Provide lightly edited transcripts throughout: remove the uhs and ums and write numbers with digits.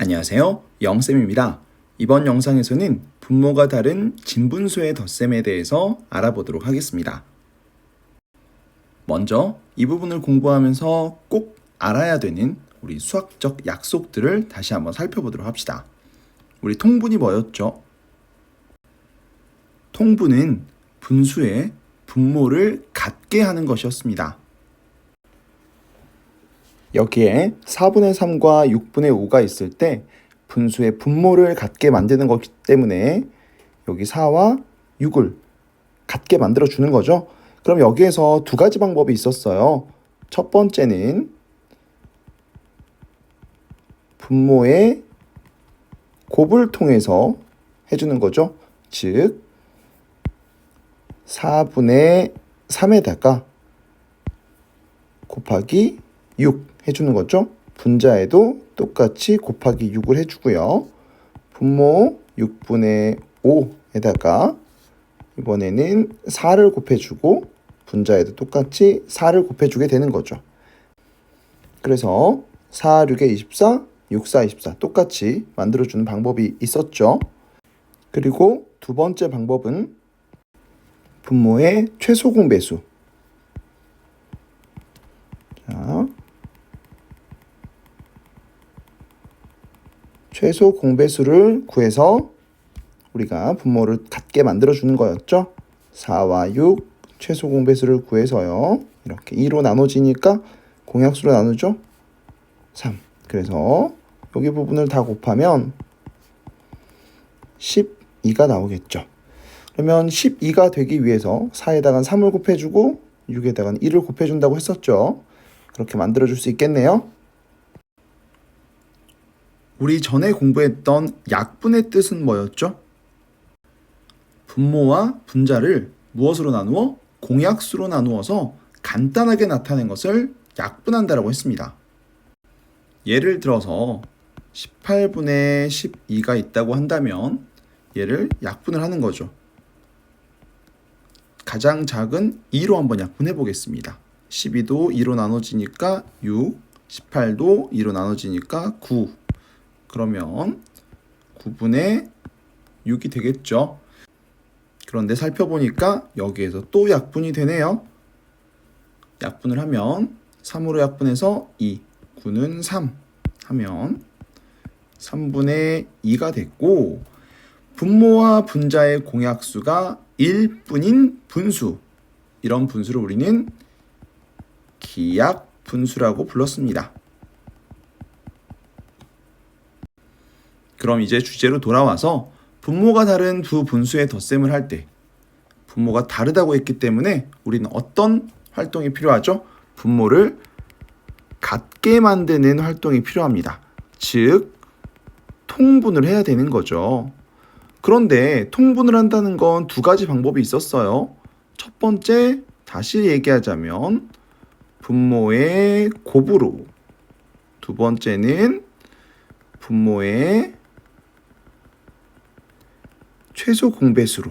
안녕하세요. 영쌤입니다. 이번 영상에서는 분모가 다른 진분수의 덧셈에 대해서 알아보도록 하겠습니다. 먼저 이 부분을 공부하면서 꼭 알아야 되는 우리 수학적 약속들을 다시 한번 살펴보도록 합시다. 우리 통분이 뭐였죠? 통분은 분수의 분모를 같게 하는 것이었습니다. 여기에 4분의 3과 6분의 5가 있을 때 분수의 분모를 같게 만드는 거기 때문에 여기 4와 6을 같게 만들어 주는 거죠. 그럼 여기에서 두 가지 방법이 있었어요. 첫 번째는 분모의 곱을 통해서 해주는 거죠. 즉 4분의 3에다가 곱하기 6 해주는 거죠. 분자에도 똑같이 곱하기 6을 해주고요. 분모 6분의 5에다가 이번에는 4를 곱해주고 분자에도 똑같이 4를 곱해주게 되는 거죠. 그래서 4, 6에 24, 6, 4, 24 똑같이 만들어주는 방법이 있었죠. 그리고 두 번째 방법은 분모의 최소 공배수. 자, 최소 공배수를 구해서 우리가 분모를 같게 만들어주는 거였죠. 4와 6 최소 공배수를 구해서요. 이렇게 2로 나눠지니까 공약수로 나누죠. 3. 그래서 여기 부분을 다 곱하면 12가 나오겠죠. 그러면 12가 되기 위해서 4에다가 3을 곱해주고 6에다가 1을 곱해준다고 했었죠. 그렇게 만들어줄 수 있겠네요. 우리 전에 공부했던 약분의 뜻은 뭐였죠? 분모와 분자를 무엇으로 나누어? 공약수로 나누어서 간단하게 나타낸 것을 약분한다라고 했습니다. 예를 들어서 18분의 12가 있다고 한다면 얘를 약분을 하는 거죠. 가장 작은 2로 한번 약분해 보겠습니다. 12도 2로 나눠지니까 6, 18도 2로 나눠지니까 9. 그러면 9분의 6이 되겠죠. 그런데 살펴보니까 여기에서 또 약분이 되네요. 약분을 하면 3으로 약분해서 2, 9는 3 하면 3분의 2가 됐고 분모와 분자의 공약수가 1뿐인 분수, 이런 분수를 우리는 기약분수라고 불렀습니다. 그럼 이제 주제로 돌아와서 분모가 다른 두 분수의 덧셈을 할 때 분모가 다르다고 했기 때문에 우리는 어떤 활동이 필요하죠? 분모를 같게 만드는 활동이 필요합니다. 즉 통분을 해야 되는 거죠. 그런데 통분을 한다는 건 두 가지 방법이 있었어요. 첫 번째, 다시 얘기하자면 분모의 곱으로, 두 번째는 분모의 최소 공배수로.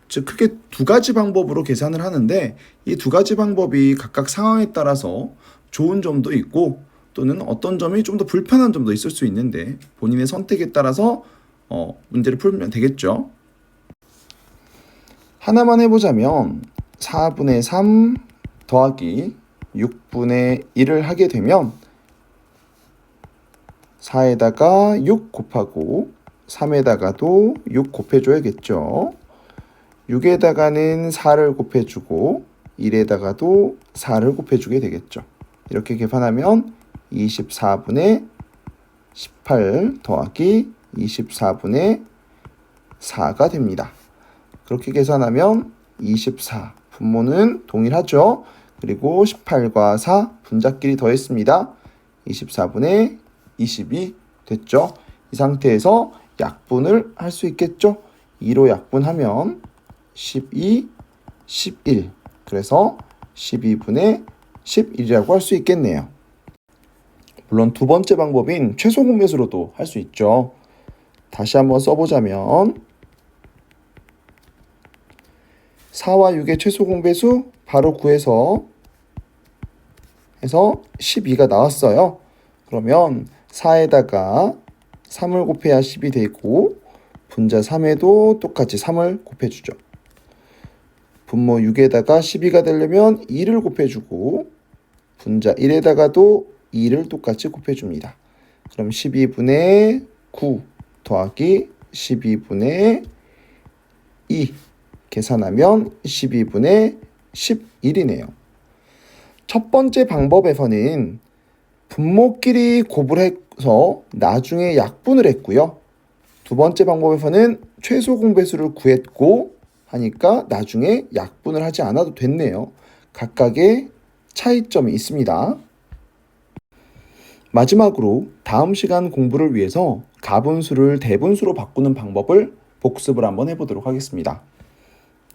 즉 크게 두 가지 방법으로 계산을 하는데 이 두 가지 방법이 각각 상황에 따라서 좋은 점도 있고 또는 어떤 점이 좀 더 불편한 점도 있을 수 있는데 본인의 선택에 따라서 문제를 풀면 되겠죠. 하나만 해보자면 4분의 3 더하기 6분의 1을 하게 되면 4에다가 6 곱하고 3에다가도 6 곱해줘야겠죠. 6에다가는 4를 곱해주고 1에다가도 4를 곱해주게 되겠죠. 이렇게 계산하면 24분의 18 더하기 24분의 4가 됩니다. 그렇게 계산하면 24, 분모는 동일하죠. 그리고 18과 4 분자끼리 더했습니다. 24분의 20이 됐죠. 이 상태에서 약분을 할 수 있겠죠. 2로 약분하면 12, 11. 그래서 12분의 11이라고 할 수 있겠네요. 물론 두 번째 방법인 최소 공배수로도 할 수 있죠. 다시 한번 써보자면 4와 6의 최소 공배수 바로 구해서 해서 12가 나왔어요. 그러면 4에다가 3을 곱해야 10이 되고 분자 3에도 똑같이 3을 곱해주죠. 분모 6에다가 12가 되려면 2를 곱해주고 분자 1에다가도 2를 똑같이 곱해줍니다. 그럼 12분의 9 더하기 12분의 2 계산하면 12분의 11이네요. 첫 번째 방법에서는 분모끼리 곱을 해서 나중에 약분을 했고요. 두 번째 방법에서는 최소 공배수를 구했고 하니까 나중에 약분을 하지 않아도 됐네요. 각각의 차이점이 있습니다. 마지막으로 다음 시간 공부를 위해서 가분수를 대분수로 바꾸는 방법을 복습을 한번 해보도록 하겠습니다.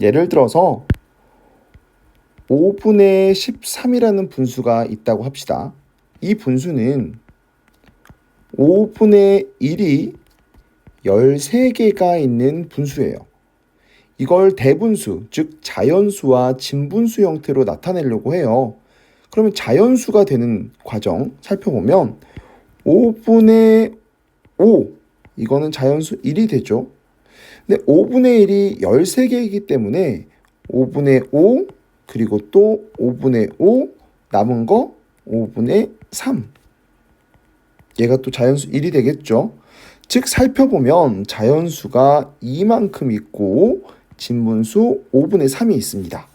예를 들어서 5분의 13이라는 분수가 있다고 합시다. 이 분수는 5분의 1이 13개가 있는 분수예요. 이걸 대분수, 즉 자연수와 진분수 형태로 나타내려고 해요. 그러면 자연수가 되는 과정 살펴보면 5분의 5, 이거는 자연수 1이 되죠. 근데 5분의 1이 13개이기 때문에 5분의 5, 그리고 또 5분의 5, 남은 거 5분의 3. 얘가 또 자연수 1이 되겠죠. 즉 살펴보면 자연수가 2만큼 있고 진분수 5분의 3이 있습니다.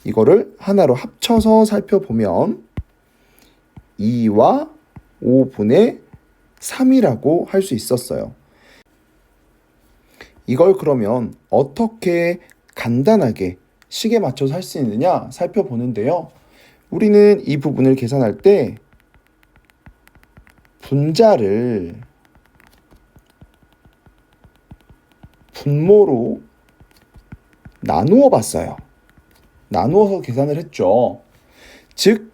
이거를 하나로 합쳐서 살펴보면 2와 5분의 3이라고 할 수 있었어요. 이걸 그러면 어떻게 간단하게 식에 맞춰서 할 수 있느냐 살펴보는데요. 우리는 이 부분을 계산할 때 분자를 분모로 나누어 봤어요. 나누어서 계산을 했죠. 즉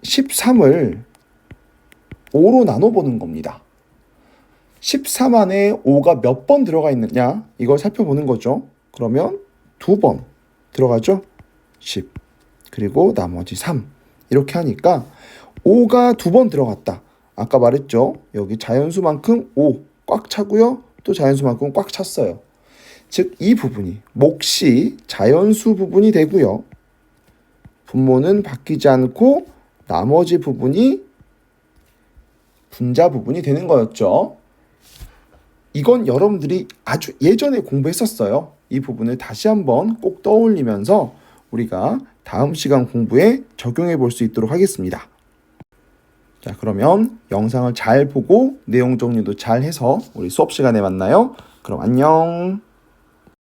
13을 5로 나눠보는 겁니다. 13 안에 5가 몇 번 들어가 있느냐 이걸 살펴보는 거죠. 그러면 2번 들어가죠. 10 그리고 나머지 3 이렇게 하니까 5가 2번 들어갔다. 아까 말했죠. 여기 자연수만큼 5 꽉 차고요. 또 자연수만큼 꽉 찼어요. 즉 이 부분이 몫이 자연수 부분이 되고요. 분모는 바뀌지 않고 나머지 부분이 분자 부분이 되는 거였죠. 이건 여러분들이 아주 예전에 공부했었어요. 이 부분을 다시 한번 꼭 떠올리면서 우리가 다음 시간 공부에 적용해 볼 수 있도록 하겠습니다. 자, 그러면 영상을 잘 보고 내용 정리도 잘 해서 우리 수업 시간에 만나요. 그럼 안녕.